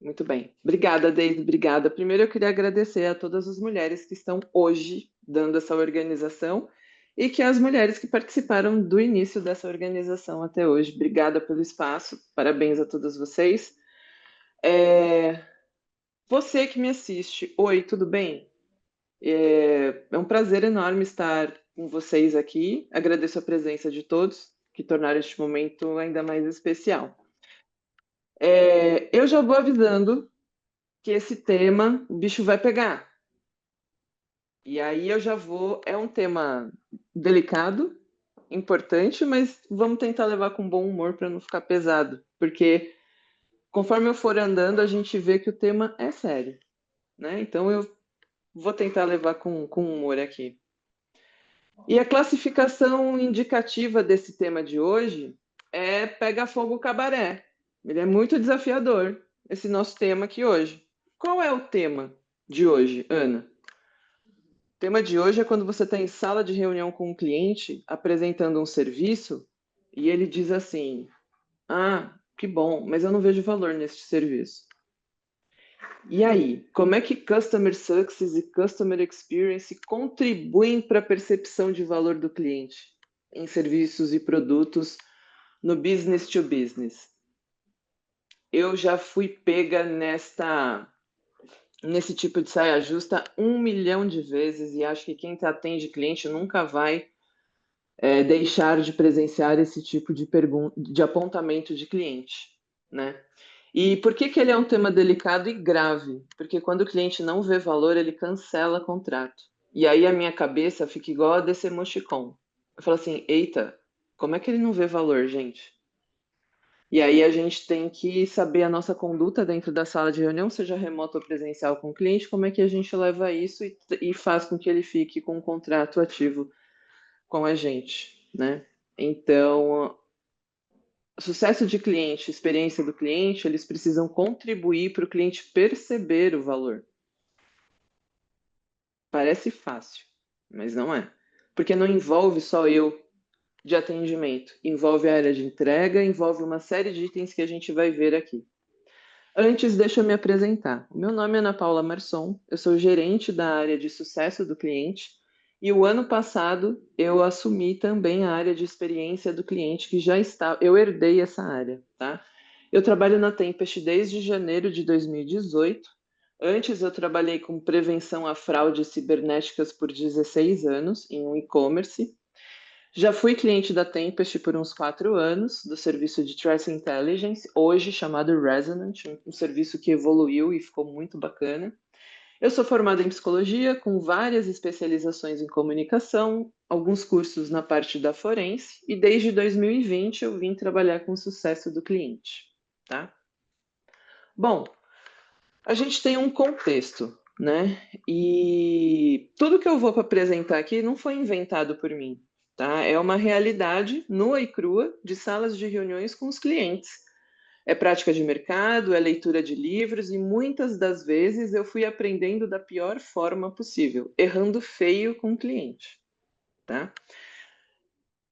Muito bem. Obrigada, Deise, obrigada. Primeiro, eu queria agradecer a todas as mulheres que estão hoje dando essa organização e que as mulheres que participaram do início dessa organização até hoje. Obrigada pelo espaço, parabéns a todas vocês. Você que me assiste, oi, tudo bem? É um prazer enorme estar com vocês aqui. Agradeço a presença de todos, que tornaram este momento ainda mais especial. Eu já vou avisando que esse tema, o bicho vai pegar. E aí eu já vou. É um tema delicado, importante, mas vamos tentar levar com bom humor para não ficar pesado, porque conforme eu for andando, a gente vê que o tema é sério, né? Então eu vou tentar levar com humor aqui. E a classificação indicativa desse tema de hoje é Pega Fogo Cabaré. Ele é muito desafiador, esse nosso tema aqui hoje. Qual é o tema de hoje, Ana? O tema de hoje é quando você está em sala de reunião com um cliente apresentando um serviço e ele diz assim: Ah, que bom, mas eu não vejo valor neste serviço. E aí, como é que Customer Success e Customer Experience contribuem para a percepção de valor do cliente em serviços e produtos no business to business? Eu já fui pega nesse tipo de saia justa 1 milhão de vezes e acho que quem atende cliente nunca vai deixar de presenciar esse tipo de apontamento de cliente, né? E por que ele é um tema delicado e grave? Porque quando o cliente não vê valor, ele cancela contrato. E aí a minha cabeça fica igual a desse emoticon. Eu falo assim, eita, como é que ele não vê valor, gente? E aí a gente tem que saber a nossa conduta dentro da sala de reunião, seja remota ou presencial com o cliente, como é que a gente leva isso e faz com que ele fique com um contrato ativo com a gente, né? Então, sucesso de cliente, experiência do cliente, eles precisam contribuir para o cliente perceber o valor. Parece fácil, mas não é. Porque não envolve só eu de atendimento, envolve a área de entrega, envolve uma série de itens que a gente vai ver aqui. Antes, deixa eu me apresentar. Meu nome é Ana Paula Marçom, eu sou gerente da área de sucesso do cliente e o ano passado eu assumi também a área de experiência do cliente, que já está, eu herdei essa área, tá? Eu trabalho na Tempest desde janeiro de 2018. Antes eu trabalhei com prevenção a fraudes cibernéticas por 16 anos em um e-commerce. Já fui cliente da Tempest por uns 4 anos, do serviço de Threat Intelligence, hoje chamado Resonant, um serviço que evoluiu e ficou muito bacana. Eu sou formada em psicologia, com várias especializações em comunicação, alguns cursos na parte da forense, e desde 2020 eu vim trabalhar com o sucesso do cliente, tá? Bom, a gente tem um contexto, né? E tudo que eu vou apresentar aqui não foi inventado por mim, tá? É uma realidade nua e crua de salas de reuniões com os clientes. É prática de mercado, é leitura de livros e muitas das vezes eu fui aprendendo da pior forma possível, errando feio com o cliente, tá?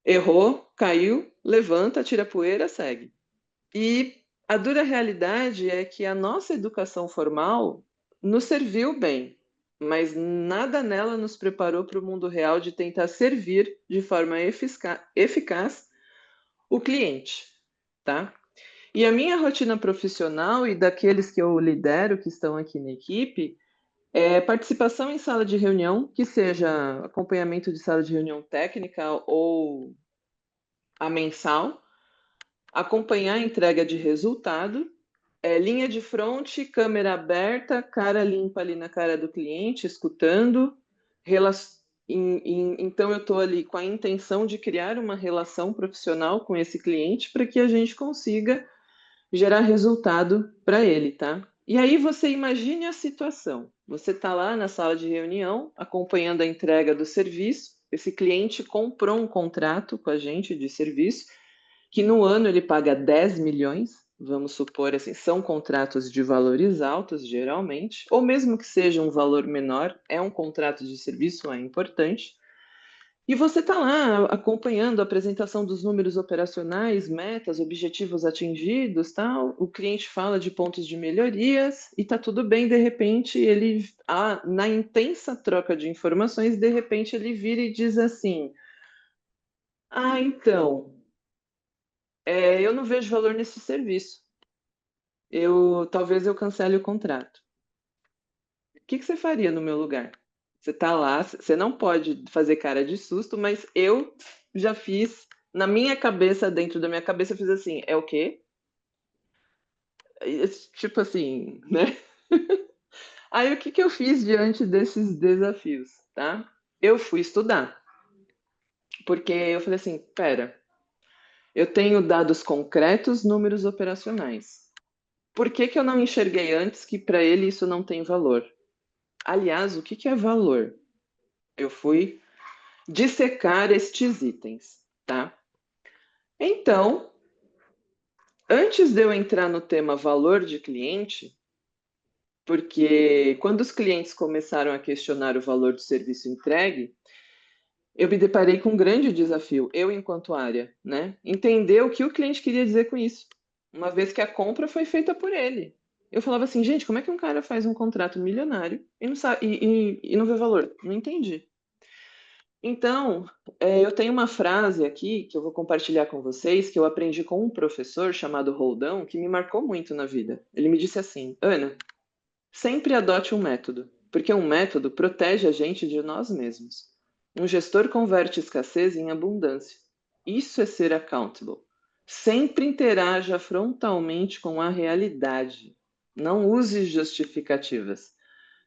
Errou, caiu, levanta, tira a poeira, segue. E a dura realidade é que a nossa educação formal nos serviu bem, mas nada nela nos preparou para o mundo real de tentar servir de forma eficaz o cliente, tá? E a minha rotina profissional e daqueles que eu lidero, que estão aqui na equipe, é participação em sala de reunião, que seja acompanhamento de sala de reunião técnica ou a mensal, acompanhar a entrega de resultado, linha de frente, câmera aberta, cara limpa ali na cara do cliente, escutando. Então, eu estou ali com a intenção de criar uma relação profissional com esse cliente para que a gente consiga gerar resultado para ele, tá? E aí você imagine a situação. Você está lá na sala de reunião, acompanhando a entrega do serviço. Esse cliente comprou um contrato com a gente de serviço que no ano ele paga 10 milhões, vamos supor assim, são contratos de valores altos, geralmente, ou mesmo que seja um valor menor, é um contrato de serviço, é importante. E você está lá acompanhando a apresentação dos números operacionais, metas, objetivos atingidos, tal. O cliente fala de pontos de melhorias e está tudo bem. De repente, na intensa troca de informações, de repente ele vira e diz assim: Ah, então, eu não vejo valor nesse serviço. Talvez eu cancele o contrato. O que você faria no meu lugar? Você está lá, você não pode fazer cara de susto, mas eu já fiz na minha cabeça, dentro da minha cabeça, eu fiz assim, é o quê? Tipo assim, né? Aí o que eu fiz diante desses desafios, tá? Eu fui estudar, porque eu falei assim, pera, eu tenho dados concretos, números operacionais. Por que eu não enxerguei antes que para ele isso não tem valor? Aliás, o que é valor? Eu fui dissecar estes itens, tá? Então, antes de eu entrar no tema valor de cliente, porque quando os clientes começaram a questionar o valor do serviço entregue, eu me deparei com um grande desafio, eu enquanto área, né? Entender o que o cliente queria dizer com isso, uma vez que a compra foi feita por ele. Eu falava assim, gente, como é que um cara faz um contrato milionário e não sabe, e não vê valor? Não entendi. Então, eu tenho uma frase aqui que eu vou compartilhar com vocês, que eu aprendi com um professor chamado Roldão, que me marcou muito na vida. Ele me disse assim: Ana, sempre adote um método, porque um método protege a gente de nós mesmos. Um gestor converte escassez em abundância. Isso é ser accountable. Sempre interaja frontalmente com a realidade. Não use justificativas.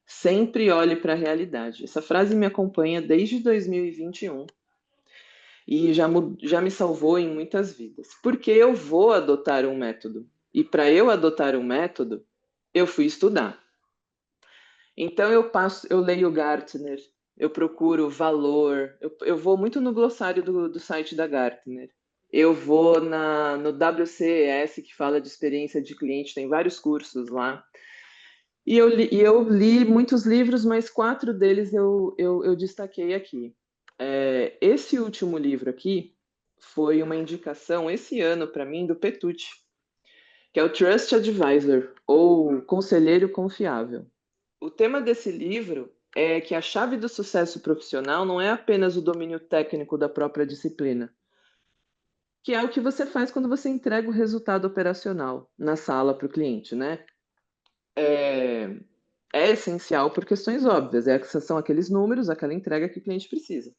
Sempre olhe para a realidade. Essa frase me acompanha desde 2021 e já me salvou em muitas vidas. Porque eu vou adotar um método. E para eu adotar um método, eu fui estudar. Então eu leio Gartner, eu procuro valor, eu vou muito no glossário do site da Gartner. Eu vou no WCES, que fala de experiência de cliente, tem vários cursos lá. E eu li muitos livros, mas 4 deles eu destaquei aqui. Esse último livro aqui foi uma indicação esse ano para mim do Petucci, que é o Trust Advisor, ou Conselheiro Confiável. O tema desse livro é que a chave do sucesso profissional não é apenas o domínio técnico da própria disciplina, que é o que você faz quando você entrega o resultado operacional na sala para o cliente, né? É, é essencial por questões óbvias, são aqueles números, aquela entrega que o cliente precisa.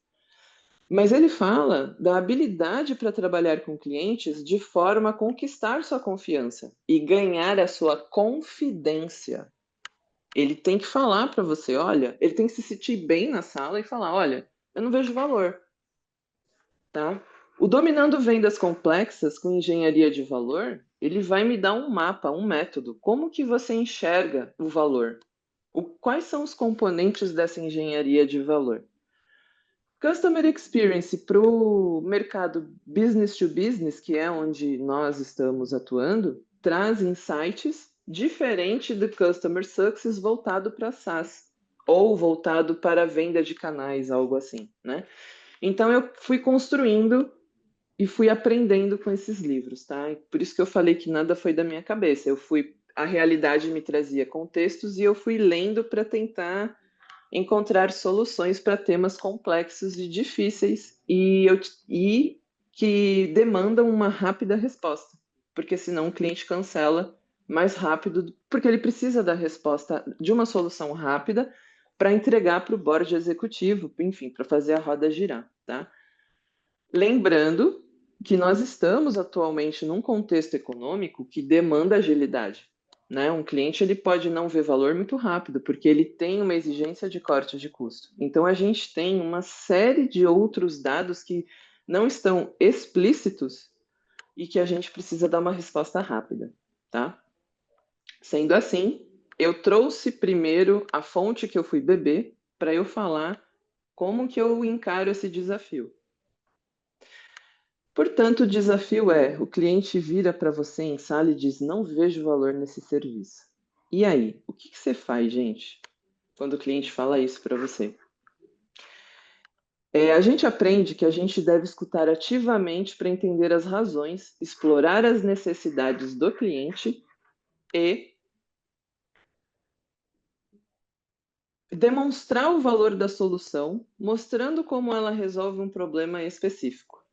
Mas ele fala da habilidade para trabalhar com clientes de forma a conquistar sua confiança e ganhar a sua confidência. Ele tem que falar para você, olha, ele tem que se sentir bem na sala e falar, olha, eu não vejo valor, tá? O Dominando Vendas Complexas com Engenharia de Valor, ele vai me dar um mapa, um método. Como que você enxerga o valor? Quais são os componentes dessa engenharia de valor? Customer Experience para o mercado business to business, que é onde nós estamos atuando, traz insights diferente do Customer Success voltado para SaaS ou voltado para a venda de canais, algo assim, né? Então eu fui construindo e fui aprendendo com esses livros, tá? E por isso que eu falei que nada foi da minha cabeça. A realidade me trazia contextos e eu fui lendo para tentar encontrar soluções para temas complexos e difíceis e que demandam uma rápida resposta, porque senão o cliente cancela mais rápido, porque ele precisa da resposta de uma solução rápida para entregar para o board executivo, enfim, para fazer a roda girar, tá? Lembrando que nós estamos atualmente num contexto econômico que demanda agilidade, né? Um cliente ele pode não ver valor muito rápido, porque ele tem uma exigência de corte de custo. Então a gente tem uma série de outros dados que não estão explícitos e que a gente precisa dar uma resposta rápida, tá? Sendo assim, eu trouxe primeiro a fonte que eu fui beber para eu falar como que eu encaro esse desafio. Portanto, o desafio é: o cliente vira para você em sala e diz, não vejo valor nesse serviço. E aí, o que você faz, gente, quando o cliente fala isso para você? A gente aprende que a gente deve escutar ativamente para entender as razões, explorar as necessidades do cliente e demonstrar o valor da solução, mostrando como ela resolve um problema específico.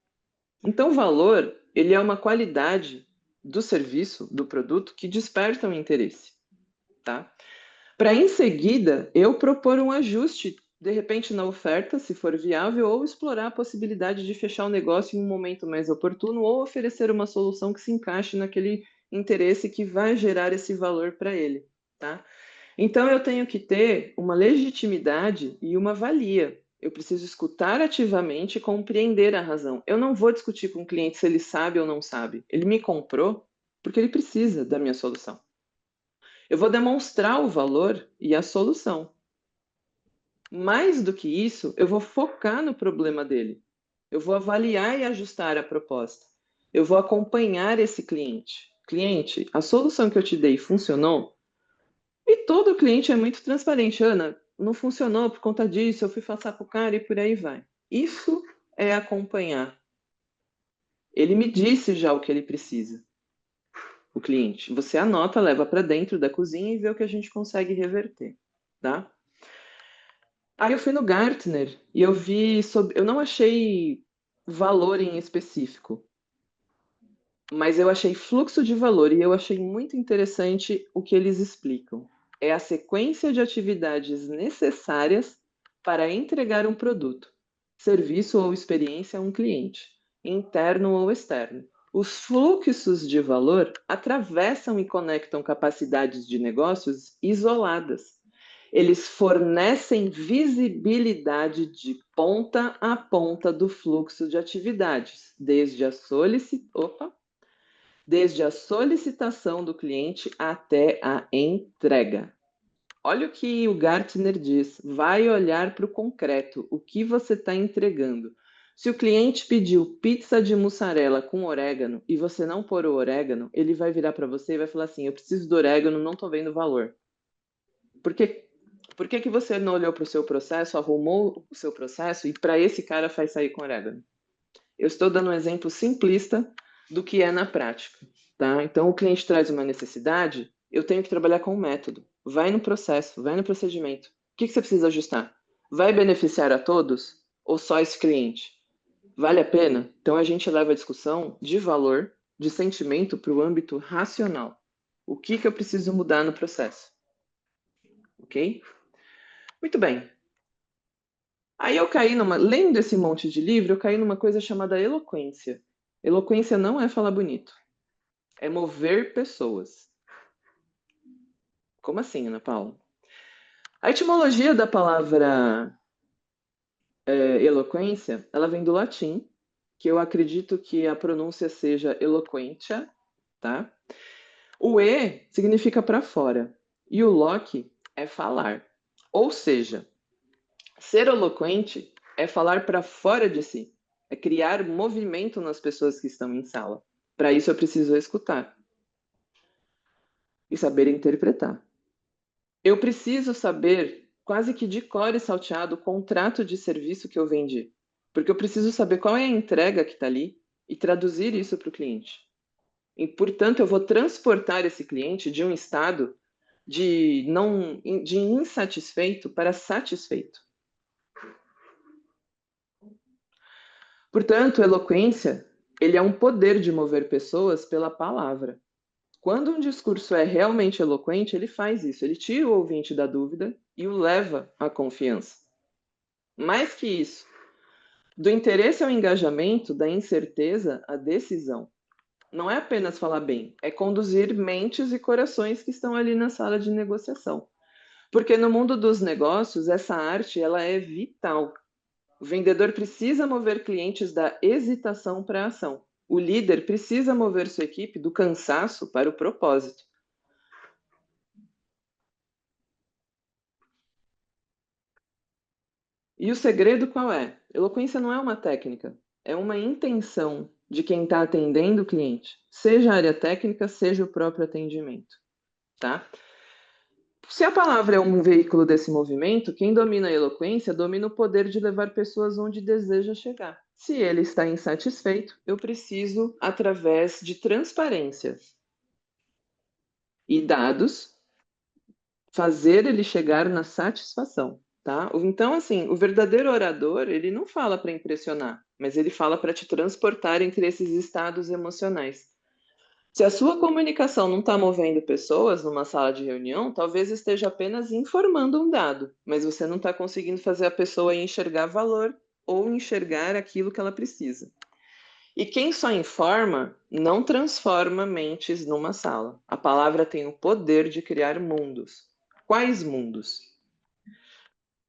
Então, o valor, ele é uma qualidade do serviço, do produto, que desperta o interesse, tá? Para, em seguida, eu propor um ajuste, de repente, na oferta, se for viável, ou explorar a possibilidade de fechar o negócio em um momento mais oportuno, ou oferecer uma solução que se encaixe naquele interesse que vai gerar esse valor para ele, tá? Então, eu tenho que ter uma legitimidade e uma valia. Eu preciso escutar ativamente e compreender a razão. Eu não vou discutir com o cliente se ele sabe ou não sabe. Ele me comprou porque ele precisa da minha solução. Eu vou demonstrar o valor e a solução. Mais do que isso, eu vou focar no problema dele. Eu vou avaliar e ajustar a proposta. Eu vou acompanhar esse cliente. Cliente, a solução que eu te dei funcionou? E todo cliente é muito transparente. Ana, não funcionou por conta disso, eu fui passar para o cara e por aí vai. Isso é acompanhar. Ele me disse já o que ele precisa, o cliente. Você anota, leva para dentro da cozinha e vê o que a gente consegue reverter, tá? Aí eu fui no Gartner e eu vi sobre. Eu não achei valor em específico, mas eu achei fluxo de valor e eu achei muito interessante o que eles explicam. É a sequência de atividades necessárias para entregar um produto, serviço ou experiência a um cliente, interno ou externo. Os fluxos de valor atravessam e conectam capacidades de negócios isoladas. Eles fornecem visibilidade de ponta a ponta do fluxo de atividades, desde a solicitação do cliente até a entrega. Olha o que o Gartner diz: vai olhar para o concreto, o que você está entregando. Se o cliente pediu pizza de mussarela com orégano e você não pôr o orégano, ele vai virar para você e vai falar assim: eu preciso do orégano, não estou vendo valor. Por que você não olhou para o seu processo, arrumou o seu processo e para esse cara faz sair com orégano? Eu estou dando um exemplo simplista do que é na prática, tá? Então, o cliente traz uma necessidade, eu tenho que trabalhar com o método. Vai no processo, vai no procedimento. O que você precisa ajustar? Vai beneficiar a todos ou só esse cliente? Vale a pena? Então, a gente leva a discussão de valor, de sentimento para o âmbito racional. O que eu preciso mudar no processo? Ok? Muito bem. Aí eu caí lendo esse monte de livro, eu caí numa coisa chamada eloquência. Eloquência não é falar bonito, é mover pessoas. Como assim, Ana Paula? A etimologia da palavra eloquência, ela vem do latim, que eu acredito que a pronúncia seja eloquentia, tá? O e significa para fora e o loque é falar. Ou seja, ser eloquente é falar para fora de si, é criar movimento nas pessoas que estão em sala. Para isso eu preciso escutar e saber interpretar. Eu preciso saber, quase que de cor e salteado, o contrato de serviço que eu vendi. Porque eu preciso saber qual é a entrega que está ali e traduzir isso para o cliente. E, portanto, eu vou transportar esse cliente de um estado de insatisfeito para satisfeito. Portanto, eloquência, ele é um poder de mover pessoas pela palavra. Quando um discurso é realmente eloquente, ele faz isso, ele tira o ouvinte da dúvida e o leva à confiança. Mais que isso, do interesse ao engajamento, da incerteza à decisão. Não é apenas falar bem, é conduzir mentes e corações que estão ali na sala de negociação. Porque no mundo dos negócios, essa arte ela é vital. O vendedor precisa mover clientes da hesitação para a ação. O líder precisa mover sua equipe do cansaço para o propósito. E o segredo qual é? Eloquência não é uma técnica, é uma intenção de quem está atendendo o cliente, seja a área técnica, seja o próprio atendimento, tá? Se a palavra é um veículo desse movimento, quem domina a eloquência domina o poder de levar pessoas onde deseja chegar. Se ele está insatisfeito, eu preciso, através de transparência e dados, fazer ele chegar na satisfação, tá? Então, assim, o verdadeiro orador, ele não fala para impressionar, mas ele fala para te transportar entre esses estados emocionais. Se a sua comunicação não está movendo pessoas numa sala de reunião, talvez esteja apenas informando um dado, mas você não está conseguindo fazer a pessoa enxergar valor ou enxergar aquilo que ela precisa. E quem só informa não transforma mentes numa sala. A palavra tem o poder de criar mundos. Quais mundos?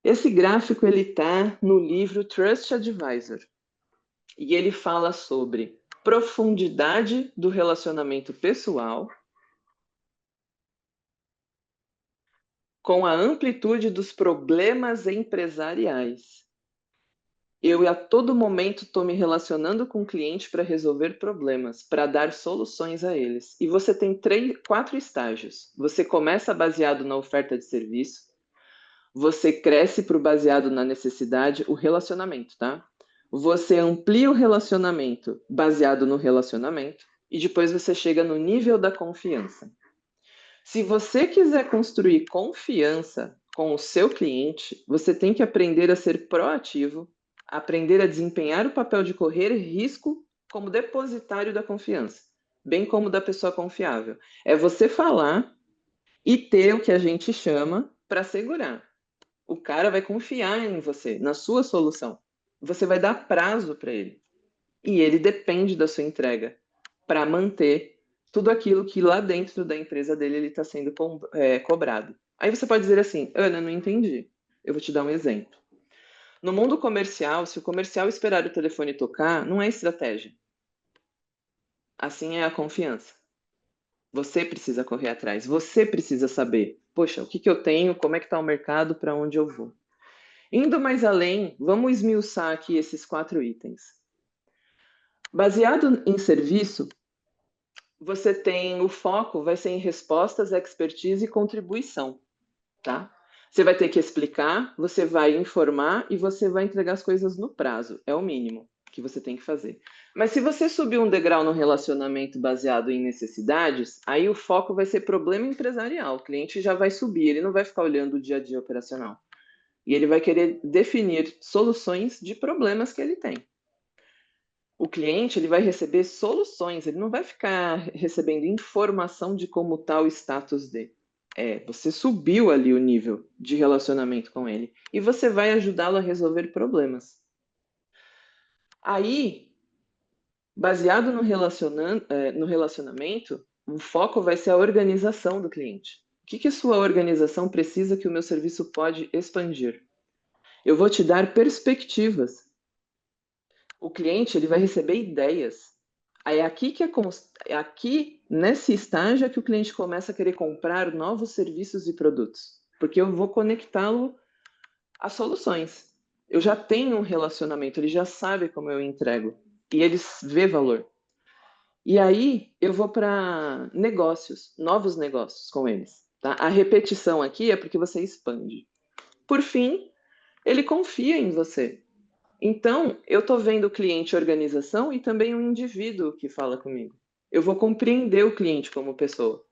Esse gráfico ele está no livro Trust Advisor e ele fala sobre profundidade do relacionamento pessoal com a amplitude dos problemas empresariais. Eu a todo momento estou me relacionando com o cliente para resolver problemas, para dar soluções a eles. E você tem 4 estágios. Você começa baseado na oferta de serviço, você cresce para o baseado na necessidade, o relacionamento, tá? Você amplia o relacionamento baseado no relacionamento e depois você chega no nível da confiança. Se você quiser construir confiança com o seu cliente, você tem que aprender a ser proativo, aprender a desempenhar o papel de correr risco como depositário da confiança, bem como da pessoa confiável. É você falar e ter o que a gente chama para segurar. O cara vai confiar em você, na sua solução. Você vai dar prazo para ele. E ele depende da sua entrega para manter tudo aquilo que lá dentro da empresa dele ele está sendo cobrado. Aí você pode dizer assim, Ana, não entendi. Eu vou te dar um exemplo. No mundo comercial, se o comercial esperar o telefone tocar, não é estratégia. Assim é a confiança. Você precisa correr atrás, você precisa saber, poxa, o que eu tenho, como é que está o mercado, para onde eu vou. Indo mais além, vamos esmiuçar aqui esses 4 itens. Baseado em serviço, você tem o foco, vai ser em respostas, expertise e contribuição, tá? Você vai ter que explicar, você vai informar e você vai entregar as coisas no prazo. É o mínimo que você tem que fazer. Mas se você subir um degrau no relacionamento baseado em necessidades, aí o foco vai ser problema empresarial. O cliente já vai subir, ele não vai ficar olhando o dia a dia operacional. E ele vai querer definir soluções de problemas que ele tem. O cliente ele vai receber soluções, ele não vai ficar recebendo informação de como está o status dele. Você subiu ali o nível de relacionamento com ele e você vai ajudá-lo a resolver problemas. Aí, baseado no relacionamento, o foco vai ser a organização do cliente. O que a sua organização precisa que o meu serviço pode expandir? Eu vou te dar perspectivas. O cliente ele vai receber ideias. Aí é aqui nesse estágio é que o cliente começa a querer comprar novos serviços e produtos, porque eu vou conectá-lo às soluções. Eu já tenho um relacionamento, ele já sabe como eu entrego e ele vê valor. E aí eu vou para negócios, novos negócios com eles. Tá? A repetição aqui é porque você expande. Por fim, ele confia em você. Então, eu estou vendo o cliente organização e também o indivíduo que fala comigo. Eu vou compreender o cliente como pessoa.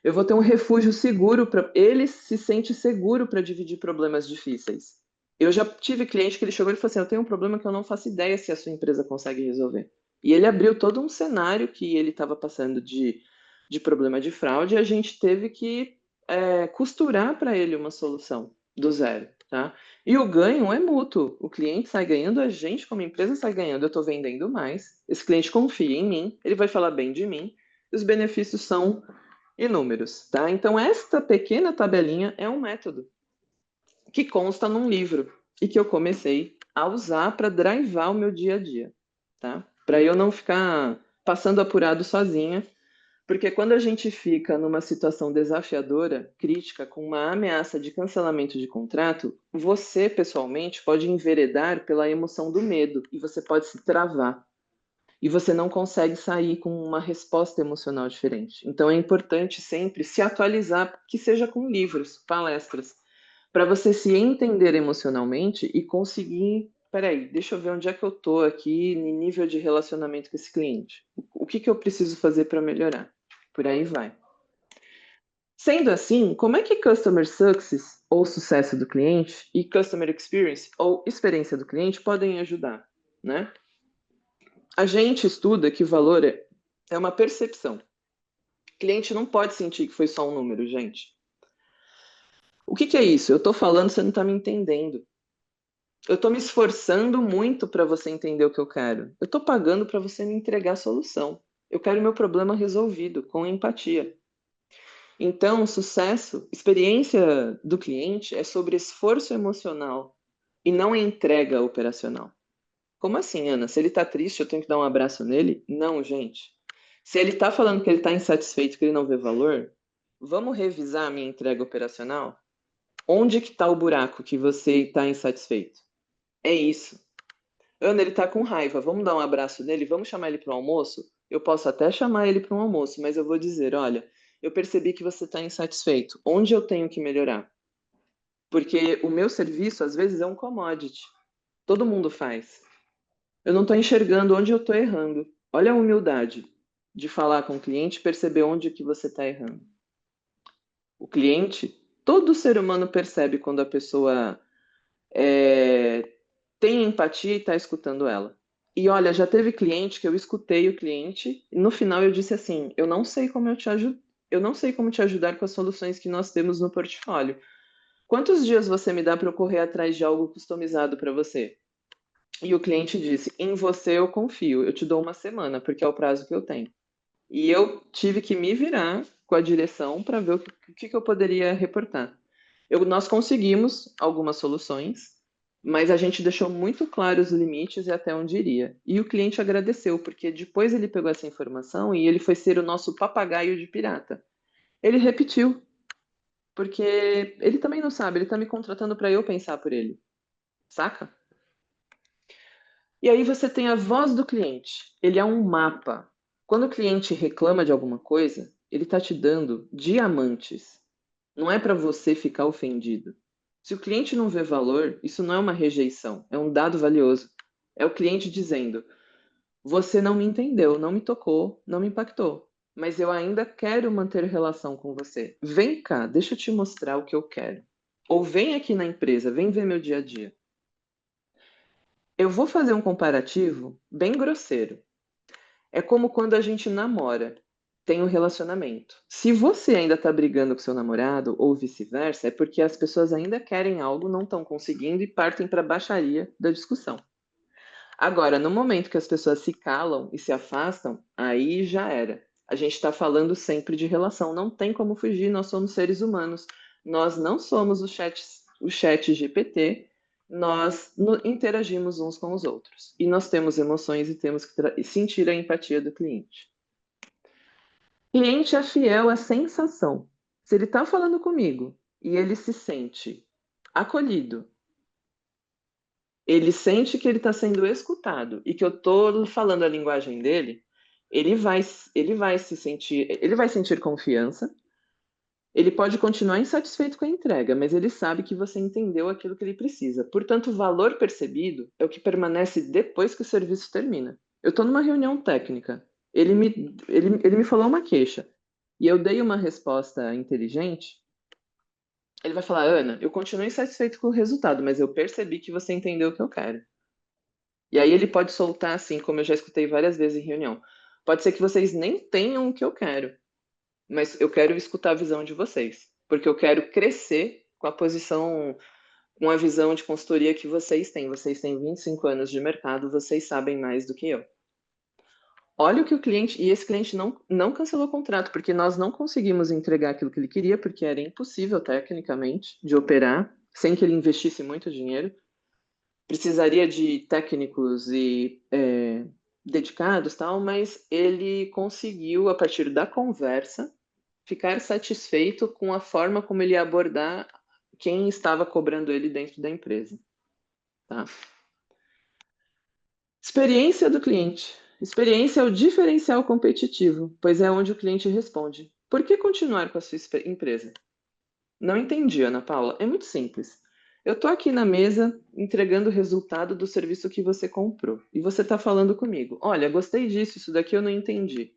Eu vou ter um refúgio seguro para ele se sente seguro para dividir problemas difíceis. Eu já tive cliente que ele chegou e falou assim: eu tenho um problema que eu não faço ideia se a sua empresa consegue resolver. E ele abriu todo um cenário que ele estava passando de problema de fraude e a gente teve que costurar para ele uma solução do zero. Tá? E o ganho é mútuo. O cliente sai ganhando, a gente, como empresa, sai ganhando. Eu estou vendendo mais, esse cliente confia em mim, ele vai falar bem de mim, e os benefícios são inúmeros. Tá? Então, esta pequena tabelinha é um método que consta num livro e que eu comecei a usar para drivar o meu dia a dia. Tá? Para eu não ficar passando apurado sozinha. Porque quando a gente fica numa situação desafiadora, crítica, com uma ameaça de cancelamento de contrato, você, pessoalmente, pode enveredar pela emoção do medo e você pode se travar. e você não consegue sair com uma resposta emocional diferente. Então é importante sempre se atualizar, que seja com livros, palestras, para você se entender emocionalmente e conseguir, peraí, deixa eu ver onde é que eu tô aqui no nível de relacionamento com esse cliente. O que que eu preciso fazer para melhorar? Por aí vai. Sendo assim, como é que Customer Success, ou sucesso do cliente, e Customer Experience, ou experiência do cliente, podem ajudar, né? A gente estuda que o valor é uma percepção. O cliente não pode sentir que foi só um número, gente. O que que é isso? Eu estou falando, você não está me entendendo. Eu estou me esforçando muito para você entender o que eu quero. Eu estou pagando para você me entregar a solução. Eu quero meu problema resolvido, com empatia. Então, sucesso, experiência do cliente é sobre esforço emocional e não entrega operacional. Como assim, Ana? Se ele está triste, eu tenho que dar um abraço nele? Não, gente. Se ele está falando que ele está insatisfeito, que ele não vê valor, vamos revisar a minha entrega operacional? Onde que está o buraco que você está insatisfeito? É isso. Ana, ele está com raiva. Vamos dar um abraço nele? Vamos chamar ele para o almoço? Eu posso até chamar ele para um almoço, mas eu vou dizer, olha, eu percebi que você está insatisfeito. Onde eu tenho que melhorar? Porque o meu serviço, às vezes, é um commodity. Todo mundo faz. Eu não estou enxergando onde eu estou errando. Olha a humildade de falar com o cliente e perceber onde que você está errando. O cliente, todo ser humano percebe quando a pessoa tem empatia e está escutando ela. E olha, já teve cliente que eu escutei o cliente e no final eu disse assim: eu não sei como eu não sei como te ajudar com as soluções que nós temos no portfólio. Quantos dias você me dá para eu correr atrás de algo customizado para você? E o cliente disse: em você eu confio, eu te dou uma semana, porque é o prazo que eu tenho. E eu tive que me virar com a direção para ver o que eu poderia reportar. Nós conseguimos algumas soluções, mas a gente deixou muito claro os limites e até onde iria. E o cliente agradeceu, porque depois ele pegou essa informação e ele foi ser o nosso papagaio de pirata. Ele repetiu, porque ele também não sabe, ele está me contratando para eu pensar por ele, saca? E aí você tem a voz do cliente. Ele é um mapa. Quando o cliente reclama de alguma coisa, ele está te dando diamantes. Não é para você ficar ofendido. Se o cliente não vê valor, isso não é uma rejeição, é um dado valioso. É o cliente dizendo: você não me entendeu, não me tocou, não me impactou, mas eu ainda quero manter relação com você. Vem cá, deixa eu te mostrar o que eu quero. Ou vem aqui na empresa, vem ver meu dia a dia. Eu vou fazer um comparativo bem grosseiro. É como quando a gente namora, tem um relacionamento. Se você ainda está brigando com seu namorado ou vice-versa, é porque as pessoas ainda querem algo, não estão conseguindo e partem para a baixaria da discussão. Agora, no momento que as pessoas se calam e se afastam, aí já era. A gente está falando sempre de relação, não tem como fugir, nós somos seres humanos. Nós não somos o chat GPT, nós interagimos uns com os outros. E nós temos emoções e temos que sentir a empatia do cliente. Cliente é fiel à sensação. Se ele está falando comigo e ele se sente acolhido, ele sente que ele está sendo escutado e que eu estou falando a linguagem dele, ele vai, ele vai se sentir, ele vai sentir confiança. Ele pode continuar insatisfeito com a entrega, mas ele sabe que você entendeu aquilo que ele precisa. Portanto, o valor percebido é o que permanece depois que o serviço termina. Eu estou numa reunião técnica. Ele me falou uma queixa e eu dei uma resposta inteligente. Ele vai falar: Ana, eu continuo insatisfeito com o resultado, mas eu percebi que você entendeu o que eu quero. E aí ele pode soltar assim, como eu já escutei várias vezes em reunião. Pode ser que vocês nem tenham o que eu quero, mas eu quero escutar a visão de vocês, porque eu quero crescer com a posição, com a visão de consultoria que vocês têm. Vocês têm 25 anos de mercado, vocês sabem mais do que eu. Olha o que o cliente, e esse cliente não cancelou o contrato, porque nós não conseguimos entregar aquilo que ele queria, porque era impossível tecnicamente de operar sem que ele investisse muito dinheiro. Precisaria de técnicos e dedicados, tal, mas ele conseguiu, a partir da conversa, ficar satisfeito com a forma como ele ia abordar quem estava cobrando ele dentro da empresa. Tá? Experiência do cliente. Experiência é o diferencial competitivo, pois é onde o cliente responde: por que continuar com a sua empresa? Não entendi, Ana Paula. É muito simples. Eu estou aqui na mesa entregando o resultado do serviço que você comprou. E você está falando comigo: olha, gostei disso, isso daqui eu não entendi.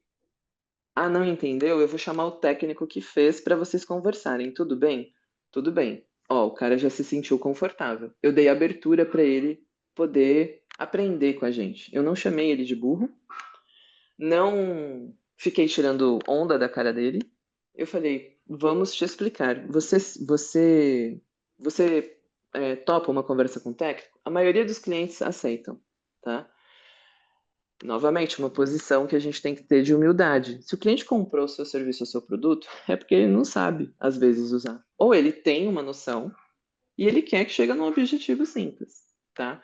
Ah, não entendeu? Eu vou chamar o técnico que fez para vocês conversarem. Tudo bem? Tudo bem. Ó, o cara já se sentiu confortável. Eu dei abertura para ele poder aprender com a gente. Eu não chamei ele de burro, não fiquei tirando onda da cara dele. Eu falei, vamos te explicar. Você topa uma conversa com o técnico? A maioria dos clientes aceitam, tá? Novamente, uma posição que a gente tem que ter de humildade. Se o cliente comprou o seu serviço ou seu produto, é porque ele não sabe, às vezes, usar. Ou ele tem uma noção e ele quer que chegue num objetivo simples, tá?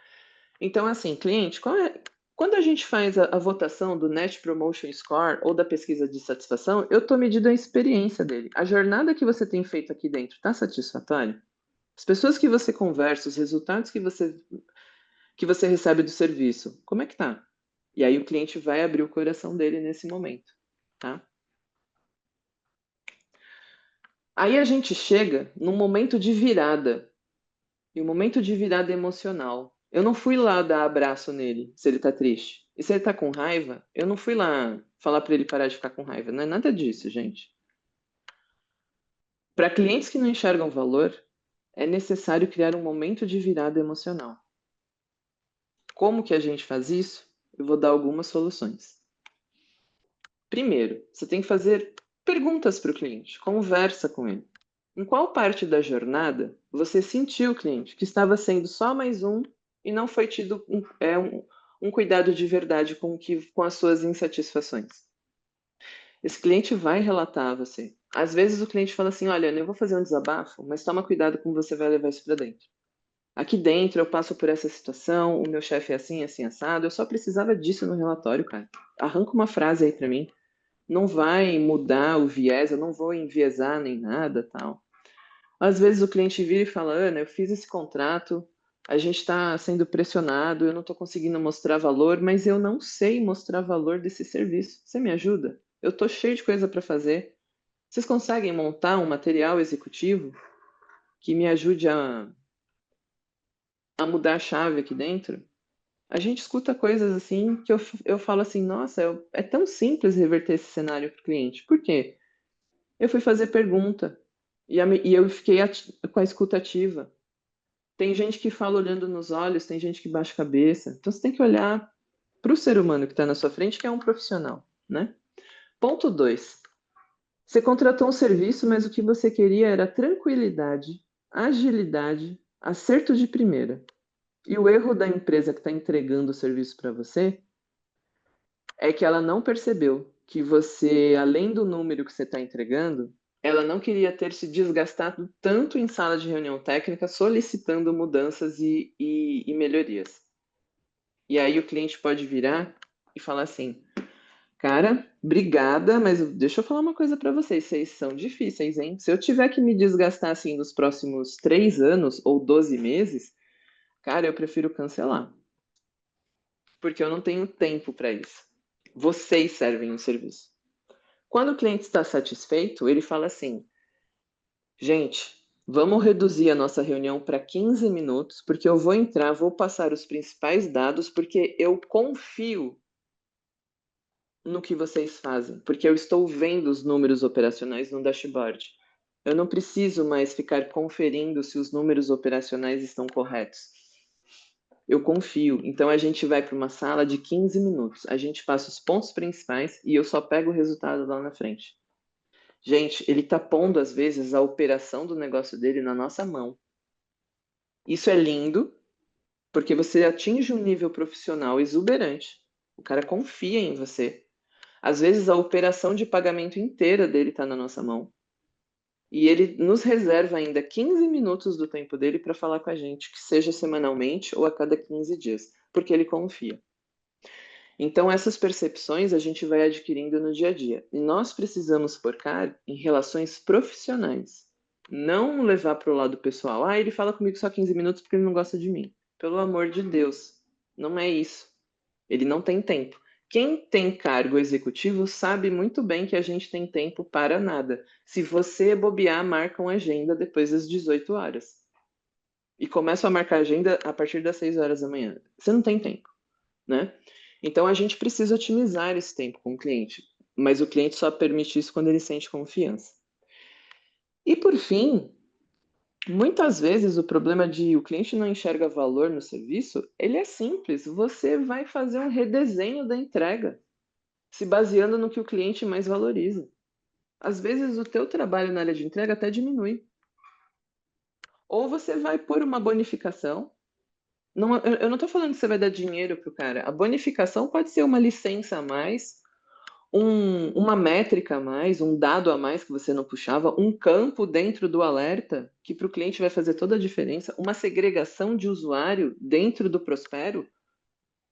Então, assim, cliente, quando a gente faz a votação do Net Promotion Score ou da pesquisa de satisfação, eu estou medindo a experiência dele. A jornada que você tem feito aqui dentro está satisfatória? As pessoas que você conversa, os resultados que você recebe do serviço, como é que tá? E aí o cliente vai abrir o coração dele nesse momento, tá? Aí a gente chega num momento de virada, e um momento de virada emocional. Eu não fui lá dar abraço nele, se ele tá triste. E se ele tá com raiva, eu não fui lá falar para ele parar de ficar com raiva. Não é nada disso, gente. Para clientes que não enxergam valor, é necessário criar um momento de virada emocional. Como que a gente faz isso? Eu vou dar algumas soluções. Primeiro, você tem que fazer perguntas para o cliente, conversa com ele. Em qual parte da jornada você sentiu, cliente, que estava sendo só mais um e não foi tido um cuidado de verdade com as suas insatisfações? Esse cliente vai relatar a você. Às vezes o cliente fala assim: olha, eu vou fazer um desabafo, mas toma cuidado como você vai levar isso para dentro. Aqui dentro eu passo por essa situação, o meu chefe é assim, assim, assado. Eu só precisava disso no relatório, cara. Arranca uma frase aí para mim. Não vai mudar o viés, eu não vou enviesar nem nada, tal. Às vezes o cliente vira e fala, Ana, eu fiz esse contrato, a gente está sendo pressionado, eu não estou conseguindo mostrar valor, mas eu não sei mostrar valor desse serviço. Você me ajuda? Eu estou cheio de coisa para fazer. Vocês conseguem montar um material executivo que me ajude a mudar a chave aqui dentro? A gente escuta coisas assim que eu falo assim, nossa, é tão simples reverter esse cenário para o cliente. Por quê? Eu fui fazer pergunta e eu fiquei com a escuta ativa. Tem gente que fala olhando nos olhos, tem gente que baixa a cabeça. Então você tem que olhar para o ser humano que está na sua frente, que é um profissional, né? Ponto 2. Você contratou um serviço, mas o que você queria era tranquilidade, agilidade, acerto de primeira. E o erro da empresa que está entregando o serviço para você é que ela não percebeu que você, além do número que você está entregando, ela não queria ter se desgastado tanto em sala de reunião técnica solicitando mudanças e melhorias. E aí o cliente pode virar e falar assim, cara, obrigada, mas deixa eu falar uma coisa para vocês são difíceis, hein? Se eu tiver que me desgastar assim nos próximos 3 anos ou 12 meses, cara, eu prefiro cancelar, porque eu não tenho tempo para isso. Vocês servem o serviço. Quando o cliente está satisfeito, ele fala assim, gente, vamos reduzir a nossa reunião para 15 minutos, porque eu vou entrar, vou passar os principais dados, porque eu confio no que vocês fazem, porque eu estou vendo os números operacionais no dashboard. Eu não preciso mais ficar conferindo se os números operacionais estão corretos. Eu confio. Então a gente vai para uma sala de 15 minutos. A gente passa os pontos principais e eu só pego o resultado lá na frente. Gente, ele está pondo, às vezes, a operação do negócio dele na nossa mão. Isso é lindo, porque você atinge um nível profissional exuberante. O cara confia em você. Às vezes, a operação de pagamento inteira dele está na nossa mão. E ele nos reserva ainda 15 minutos do tempo dele para falar com a gente, que seja semanalmente ou a cada 15 dias, porque ele confia. Então, essas percepções a gente vai adquirindo no dia a dia. E nós precisamos focar em relações profissionais. Não levar para o lado pessoal. Ah, ele fala comigo só 15 minutos porque ele não gosta de mim. Pelo amor de Deus, não é isso. Ele não tem tempo. Quem tem cargo executivo sabe muito bem que a gente tem tempo para nada. Se você bobear, marca uma agenda depois das 18 horas. E começa a marcar agenda a partir das 6 horas da manhã. Você não tem tempo, né? Então a gente precisa otimizar esse tempo com o cliente, mas o cliente só permite isso quando ele sente confiança. E por fim, muitas vezes o problema de o cliente não enxerga valor no serviço, ele é simples. Você vai fazer um redesenho da entrega, se baseando no que o cliente mais valoriza. Às vezes o teu trabalho na área de entrega até diminui. Ou você vai pôr uma bonificação. Não, eu não estou falando que você vai dar dinheiro para o cara. A bonificação pode ser uma licença a mais, uma métrica a mais, um dado a mais que você não puxava, um campo dentro do alerta que para o cliente vai fazer toda a diferença, uma segregação de usuário dentro do Prospero.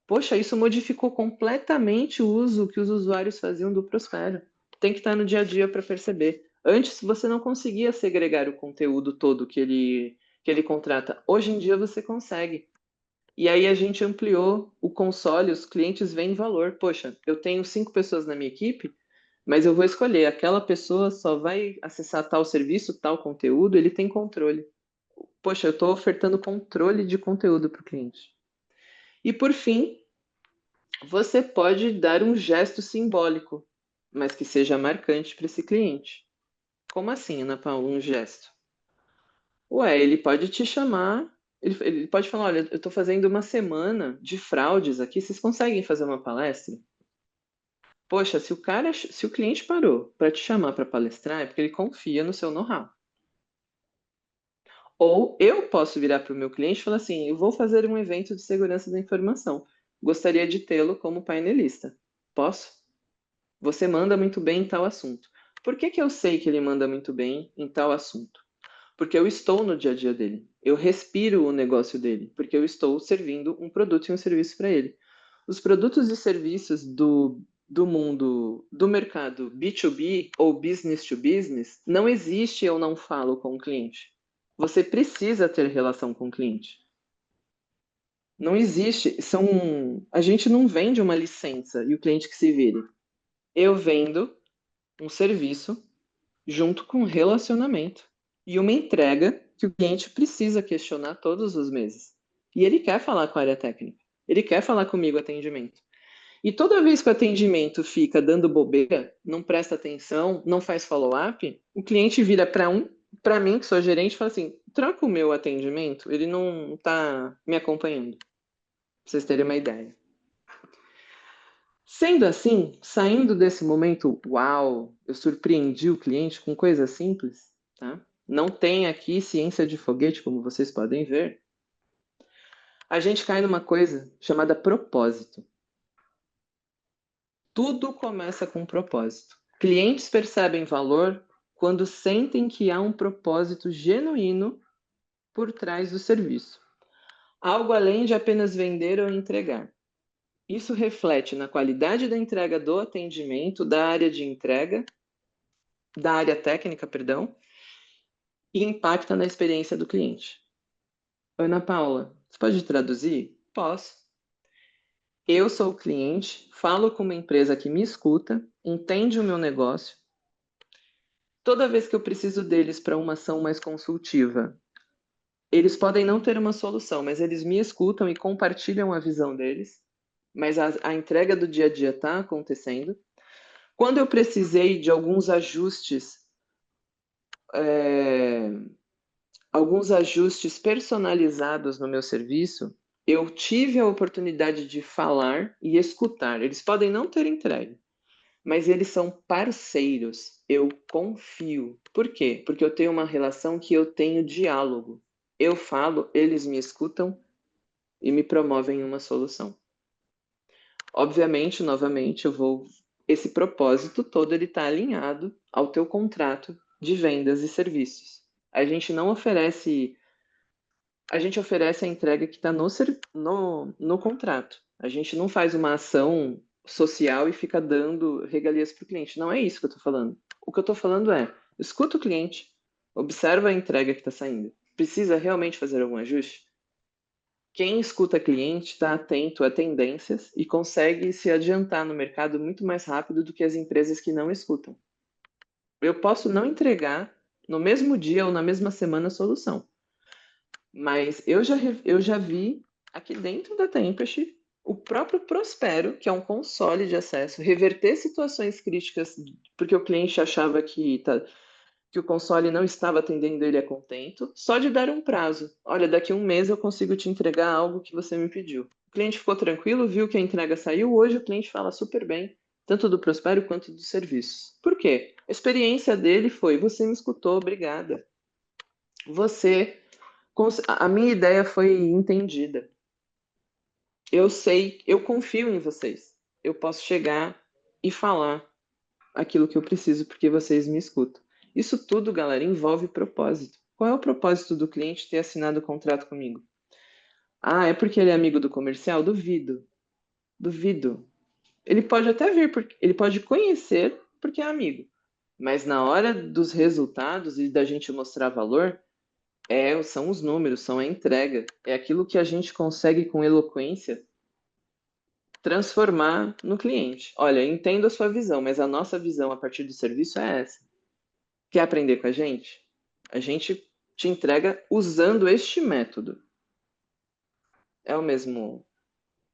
Poxa, isso modificou completamente o uso que os usuários faziam do Prospero. Tem que estar no dia a dia para perceber. Antes você não conseguia segregar o conteúdo todo que ele contrata. Hoje em dia você consegue. E aí a gente ampliou o console, os clientes veem valor. Poxa, eu tenho 5 pessoas na minha equipe, mas eu vou escolher. Aquela pessoa só vai acessar tal serviço, tal conteúdo, ele tem controle. Poxa, eu estou ofertando controle de conteúdo para o cliente. E por fim, você pode dar um gesto simbólico, mas que seja marcante para esse cliente. Como assim, Ana Paula, um gesto? Ué, ele pode te chamar, ele pode falar, olha, eu estou fazendo uma semana de fraudes aqui, vocês conseguem fazer uma palestra? Poxa, se o cliente parou para te chamar para palestrar, é porque ele confia no seu know-how. Ou eu posso virar para o meu cliente e falar assim, eu vou fazer um evento de segurança da informação. Gostaria de tê-lo como painelista. Posso? Você manda muito bem em tal assunto. Por que eu sei que ele manda muito bem em tal assunto? Porque eu estou no dia a dia dele. Eu respiro o negócio dele, porque eu estou servindo um produto e um serviço para ele. Os produtos e serviços do mundo, do mercado B2B ou business to business, não existe eu não falo com o cliente. Você precisa ter relação com o cliente. Não existe, a gente não vende uma licença e o cliente que se vire. Eu vendo um serviço junto com um relacionamento e uma entrega que o cliente precisa questionar todos os meses. E ele quer falar com a área técnica. Ele quer falar comigo atendimento. E toda vez que o atendimento fica dando bobeira, não presta atenção, não faz follow-up, o cliente vira para mim, que sou gerente, e fala assim: troca o meu atendimento, ele não está me acompanhando. Pra vocês terem uma ideia. Sendo assim, saindo desse momento, uau, eu surpreendi o cliente com coisas simples, tá? Não tem aqui ciência de foguete, como vocês podem ver. A gente cai numa coisa chamada propósito. Tudo começa com propósito. Clientes percebem valor quando sentem que há um propósito genuíno por trás do serviço. Algo além de apenas vender ou entregar. Isso reflete na qualidade da entrega do atendimento, da área de entrega, da área técnica, perdão, e impacta na experiência do cliente. Ana Paula, você pode traduzir? Posso. Eu sou o cliente, falo com uma empresa que me escuta, entende o meu negócio. Toda vez que eu preciso deles para uma ação mais consultiva, eles podem não ter uma solução, mas eles me escutam e compartilham a visão deles. Mas a entrega do dia a dia está acontecendo. Quando eu precisei de é, alguns ajustes personalizados no meu serviço, eu tive a oportunidade de falar e escutar. Eles podem não ter entregue, mas eles são parceiros. Eu confio. Por quê? Porque eu tenho uma relação que eu tenho diálogo. Eu falo, eles me escutam e me promovem uma solução. Obviamente, novamente, esse propósito todo ele está alinhado ao teu contrato de vendas e serviços. A gente oferece a entrega que está no contrato. A gente não faz uma ação social e fica dando regalias para o cliente. Não é isso que eu estou falando. O que eu estou falando é, escuta o cliente, observa a entrega que está saindo. Precisa realmente fazer algum ajuste? Quem escuta cliente está atento a tendências e consegue se adiantar no mercado muito mais rápido do que as empresas que não escutam. Eu posso não entregar no mesmo dia ou na mesma semana a solução, mas eu já vi aqui dentro da Tempest o próprio Prospero, que é um console de acesso, reverter situações críticas porque o cliente achava que o console não estava atendendo ele a contento, só de dar um prazo. Olha, daqui a um mês eu consigo te entregar algo que você me pediu. O cliente ficou tranquilo, viu que a entrega saiu. Hoje o cliente fala super bem, tanto do Prospero quanto dos serviços. Por quê? A experiência dele foi: você me escutou, obrigada. Você, a minha ideia foi entendida. Eu sei, eu confio em vocês. Eu posso chegar e falar aquilo que eu preciso porque vocês me escutam. Isso tudo, galera, envolve propósito. Qual é o propósito do cliente ter assinado o contrato comigo? Ah, é porque ele é amigo do comercial? Duvido. Duvido. Ele pode até vir, porque ele pode conhecer porque é amigo. Mas na hora dos resultados e da gente mostrar valor, são os números, são a entrega. É aquilo que a gente consegue com eloquência transformar no cliente. Olha, eu entendo a sua visão, mas a nossa visão a partir do serviço é essa. Quer aprender com a gente? A gente te entrega usando este método. É o mesmo.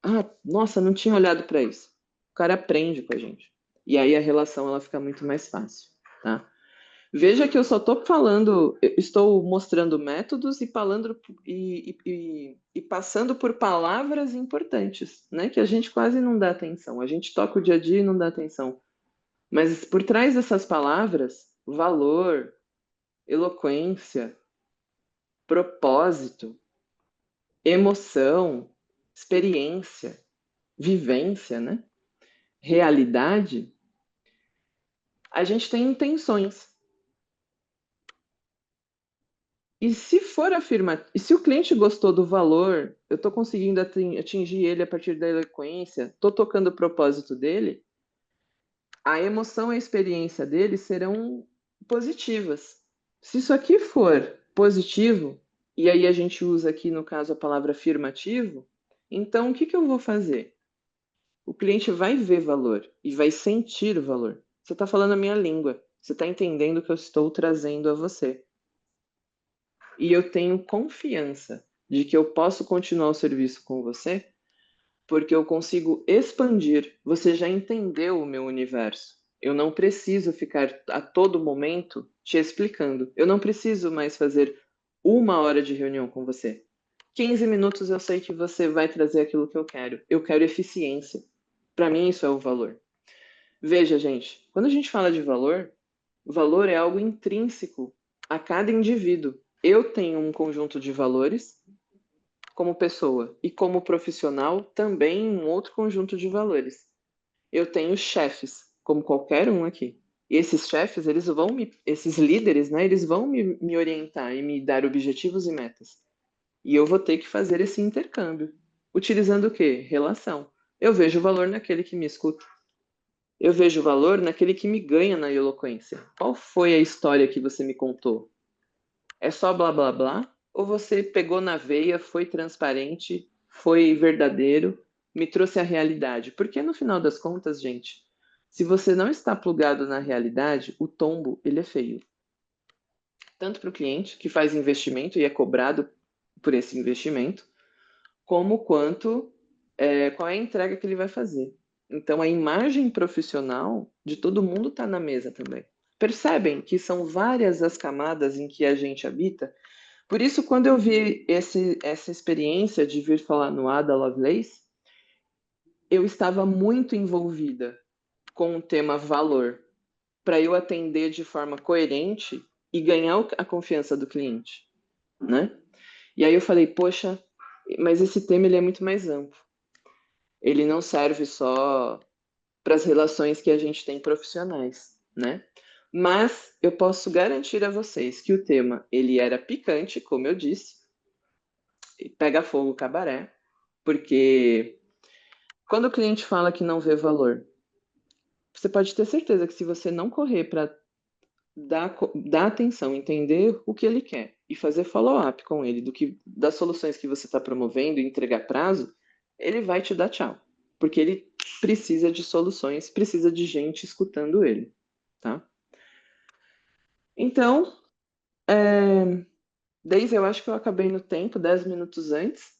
Ah, nossa, não tinha olhado para isso. O cara aprende com a gente. E aí a relação ela fica muito mais fácil, tá? Veja que eu só estou falando, estou mostrando métodos e passando por palavras importantes, né? Que a gente quase não dá atenção. A gente toca o dia a dia e não dá atenção. Mas por trás dessas palavras, valor, eloquência, propósito, emoção, experiência, vivência, né? Realidade, a gente tem intenções. E se for afirmativo, e se o cliente gostou do valor, eu estou conseguindo atingir ele a partir da eloquência, estou tocando o propósito dele, a emoção e a experiência dele serão positivas. Se isso aqui for positivo, e aí a gente usa aqui no caso a palavra afirmativo, então o que, que eu vou fazer? O cliente vai ver valor e vai sentir o valor. Você está falando a minha língua, você está entendendo o que eu estou trazendo a você. E eu tenho confiança de que eu posso continuar o serviço com você, porque eu consigo expandir. Você já entendeu o meu universo. Eu não preciso ficar a todo momento te explicando. Eu não preciso mais fazer 1 hora de reunião com você. 15 minutos eu sei que você vai trazer aquilo que eu quero. Eu quero eficiência. Para mim, isso é o valor. Veja, gente, quando a gente fala de valor, o valor é algo intrínseco a cada indivíduo. Eu tenho um conjunto de valores como pessoa e como profissional também um outro conjunto de valores. Eu tenho chefes, como qualquer um aqui. E esses chefes, esses líderes, né, eles vão me orientar e me dar objetivos e metas. E eu vou ter que fazer esse intercâmbio. Utilizando o quê? Relação. Eu vejo valor naquele que me escuta. Eu vejo valor naquele que me ganha na eloquência. Qual foi a história que você me contou? É só blá blá blá? Ou você pegou na veia, foi transparente, foi verdadeiro, me trouxe a realidade? Porque no final das contas, gente, se você não está plugado na realidade, o tombo ele é feio. Tanto para o cliente que faz investimento e é cobrado por esse investimento, como qual é a entrega que ele vai fazer. Então, a imagem profissional de todo mundo está na mesa também. Percebem que são várias as camadas em que a gente habita? Por isso, quando eu vi essa experiência de vir falar no Ada Lovelace, eu estava muito envolvida com o tema valor, para eu atender de forma coerente e ganhar a confiança do cliente, né? E aí eu falei, poxa, mas esse tema ele é muito mais amplo. Ele não serve só para as relações que a gente tem profissionais, né? Mas eu posso garantir a vocês que o tema ele era picante, como eu disse, e pega fogo cabaré, porque quando o cliente fala que não vê valor, você pode ter certeza que se você não correr para dar atenção, entender o que ele quer e fazer follow-up com ele das soluções que você está promovendo e entregar prazo, ele vai te dar tchau. Porque ele precisa de soluções, precisa de gente escutando ele, tá? Então, Deise, eu acho que eu acabei no tempo, 10 minutos antes.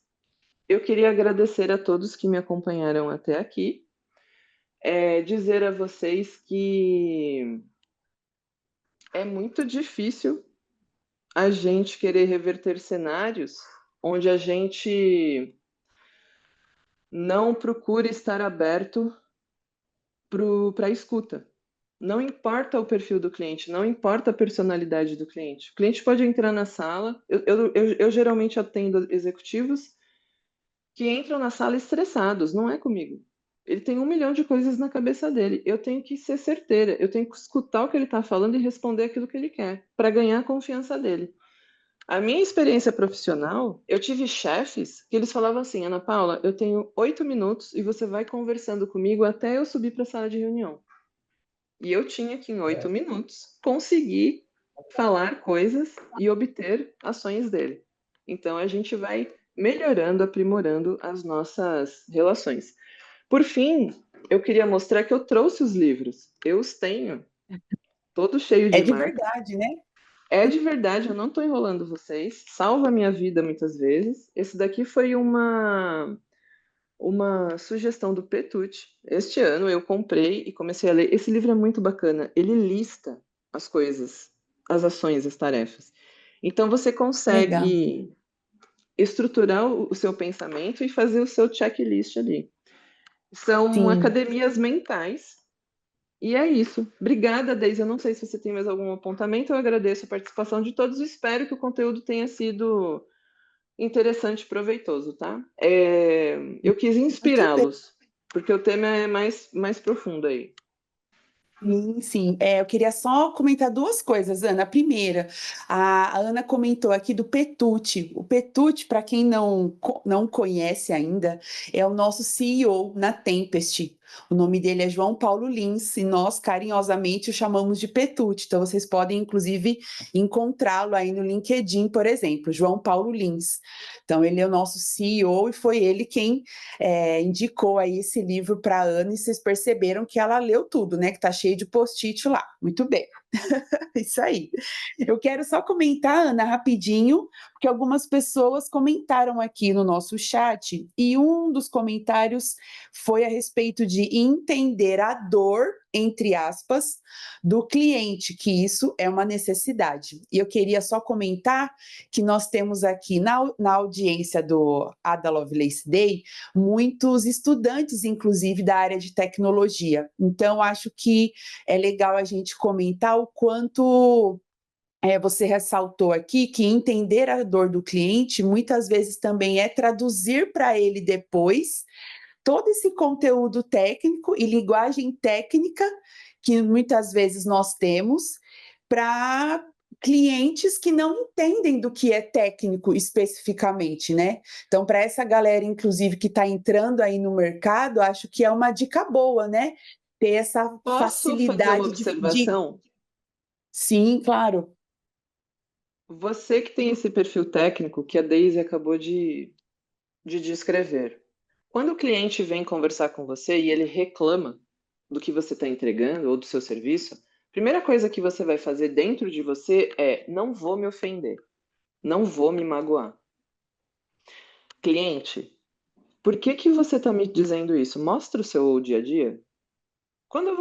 Eu queria agradecer a todos que me acompanharam até aqui. Dizer a vocês que é muito difícil a gente querer reverter cenários onde a gente não procura estar aberto para a escuta. Não importa o perfil do cliente, não importa a personalidade do cliente. O cliente pode entrar na sala. Eu geralmente atendo executivos que entram na sala estressados, não é comigo. Ele tem 1 milhão de coisas na cabeça dele. Eu tenho que ser certeira, eu tenho que escutar o que ele está falando e responder aquilo que ele quer, para ganhar a confiança dele. A minha experiência profissional, eu tive chefes que eles falavam assim: Ana Paula, eu tenho 8 minutos e você vai conversando comigo até eu subir para a sala de reunião. E eu tinha que, em 8 minutos, conseguir falar coisas e obter ações dele. Então, a gente vai melhorando, aprimorando as nossas relações. Por fim, eu queria mostrar que eu trouxe os livros. Eu os tenho, todo cheio É de de marcas. verdade, né? É de verdade, eu não estou enrolando vocês. Salva a minha vida muitas vezes. Esse daqui foi uma sugestão do Petute. Este ano eu comprei e comecei a ler. Esse livro é muito bacana. Ele lista as coisas, as ações, as tarefas. Então você Legal. consegue estruturar o seu pensamento e fazer o seu checklist ali. São Sim. academias mentais. E é isso. Obrigada, Deise. Eu não sei se você tem mais algum apontamento. Eu agradeço a participação de todos. Espero que o conteúdo tenha sido interessante e proveitoso, tá? Eu quis Muito bem. inspirá-los, porque o tema é mais profundo aí. Sim, sim. Eu queria só comentar duas coisas, Ana. A primeira, a Ana comentou aqui do Petute. O Petute, para quem não conhece ainda, é o nosso CEO na Tempest. O nome dele é João Paulo Lins e nós carinhosamente o chamamos de Petute. Então vocês podem inclusive encontrá-lo aí no LinkedIn, por exemplo, João Paulo Lins. Então ele é o nosso CEO e foi ele quem indicou aí esse livro para a Ana e vocês perceberam que ela leu tudo, né? Que tá cheio de post-it lá. Muito bem. Isso aí. Eu quero só comentar, Ana, rapidinho, porque algumas pessoas comentaram aqui no nosso chat, e um dos comentários foi a respeito de entender a dor, entre aspas, do cliente, que isso é uma necessidade. E eu queria só comentar que nós temos aqui na audiência do Ada Lovelace Day muitos estudantes, inclusive, da área de tecnologia. Então, acho que é legal a gente comentar o quanto você ressaltou aqui que entender a dor do cliente muitas vezes também é traduzir para ele depois todo esse conteúdo técnico e linguagem técnica que muitas vezes nós temos para clientes que não entendem do que é técnico especificamente, né? Então, para essa galera, inclusive, que está entrando aí no mercado, acho que é uma dica boa, né? Ter essa Posso fazer uma facilidade de... observação? Sim, claro. Você que tem esse perfil técnico que a Deise acabou de descrever. Quando o cliente vem conversar com você e ele reclama do que você está entregando ou do seu serviço, a primeira coisa que você vai fazer dentro de você é: não vou me ofender, não vou me magoar. Cliente, por que que você está me dizendo isso? Mostra o seu dia a dia. Quando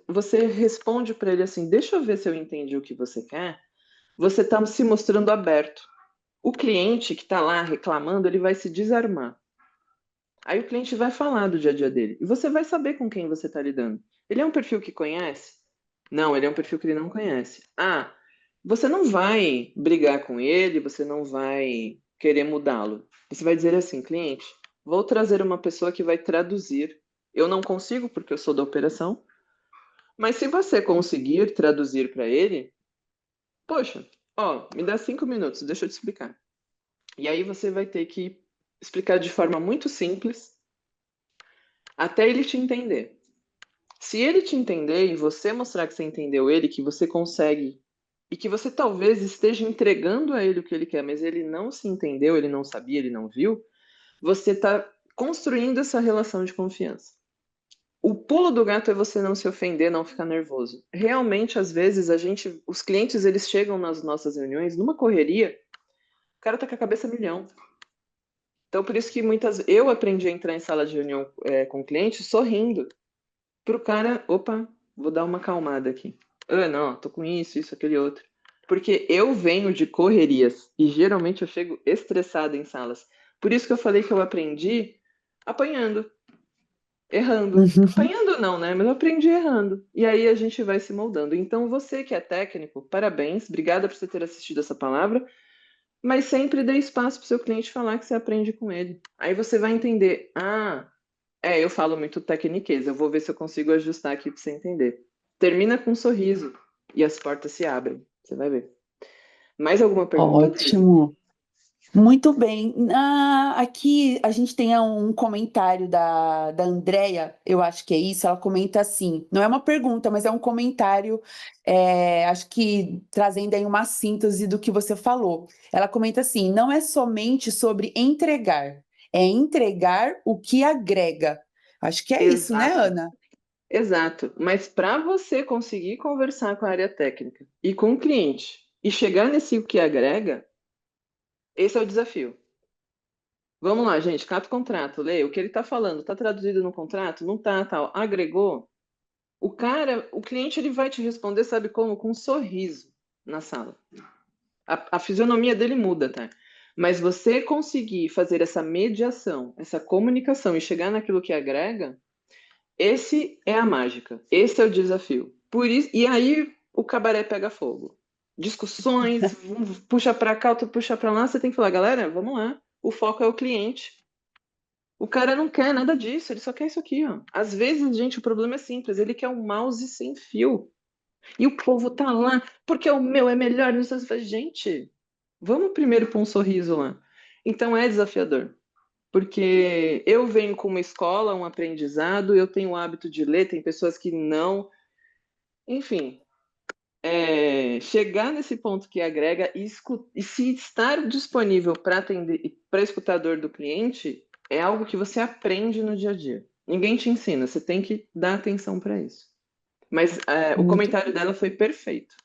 você responde para ele assim: deixa eu ver se eu entendi o que você quer. Você está se mostrando aberto. O cliente que está lá reclamando, ele vai se desarmar. Aí o cliente vai falar do dia a dia dele. E você vai saber com quem você está lidando. Ele é um perfil que conhece? Não, ele é um perfil que ele não conhece. Ah, você não vai brigar com ele, você não vai querer mudá-lo. Você vai dizer assim, cliente, vou trazer uma pessoa que vai traduzir. Eu não consigo porque eu sou da operação, mas se você conseguir traduzir para ele, poxa, ó, me dá 5 minutos, deixa eu te explicar. E aí você vai ter que explicar de forma muito simples até ele te entender. Se ele te entender e você mostrar que você entendeu ele, que você consegue e que você talvez esteja entregando a ele o que ele quer, mas ele não se entendeu, ele não sabia, ele não viu, você está construindo essa relação de confiança. O pulo do gato é você não se ofender, não ficar nervoso. Realmente, às vezes, os clientes, eles chegam nas nossas reuniões numa correria, o cara tá com a cabeça a milhão. Então, por isso que eu aprendi a entrar em sala de reunião com cliente sorrindo. Pro cara, opa, vou dar uma acalmada aqui. Ah, não, tô com isso, aquele outro. Porque eu venho de correrias e geralmente eu chego estressada em salas. Por isso que eu falei que eu aprendi apanhando, errando. Uhum. Apanhando não, né? Mas eu aprendi errando. E aí a gente vai se moldando. Então você que é técnico, parabéns, obrigada por você ter assistido essa palavra, mas sempre dê espaço para o seu cliente falar que você aprende com ele. Aí você vai entender, eu falo muito tecniquez, eu vou ver se eu consigo ajustar aqui para você entender. Termina com um sorriso e as portas se abrem. Você vai ver. Mais alguma pergunta, Andressa? Ótimo. Muito bem. Aqui a gente tem um comentário da Andrea, eu acho que é isso. Ela comenta assim: não é uma pergunta, mas é um comentário, acho que trazendo aí uma síntese do que você falou. Ela comenta assim: não é somente sobre entregar, é entregar o que agrega. Acho que é isso, né, Exato. Ana? Exato. Mas para você conseguir conversar com a área técnica e com o cliente e chegar nesse o que agrega, esse é o desafio. Vamos lá, gente, cata o contrato, lê. O que ele está falando, está traduzido no contrato? Não tá, tal. Agregou? O cliente, ele vai te responder, sabe como? Com um sorriso na sala. A fisionomia dele muda, tá? Mas você conseguir fazer essa mediação, essa comunicação e chegar naquilo que agrega, esse é a mágica. Esse é o desafio. Por isso, e aí o cabaré pega fogo. Discussões, um puxa para cá, outro puxa para lá, você tem que falar, galera, vamos lá. O foco é o cliente. O cara não quer nada disso, ele só quer isso aqui, ó. Às vezes, gente, o problema é simples, ele quer um mouse sem fio. E o povo tá lá, porque o meu é melhor. Não sei se faz, gente, vamos primeiro pôr um sorriso lá. Então é desafiador, porque eu venho com uma escola, um aprendizado, eu tenho o hábito de ler, tem pessoas que não. Enfim, chegar nesse ponto que agrega e se estar disponível para atender, para escutar a dor do cliente, é algo que você aprende no dia a dia. Ninguém te ensina, você tem que dar atenção para isso. Mas o Muito comentário dela foi perfeito.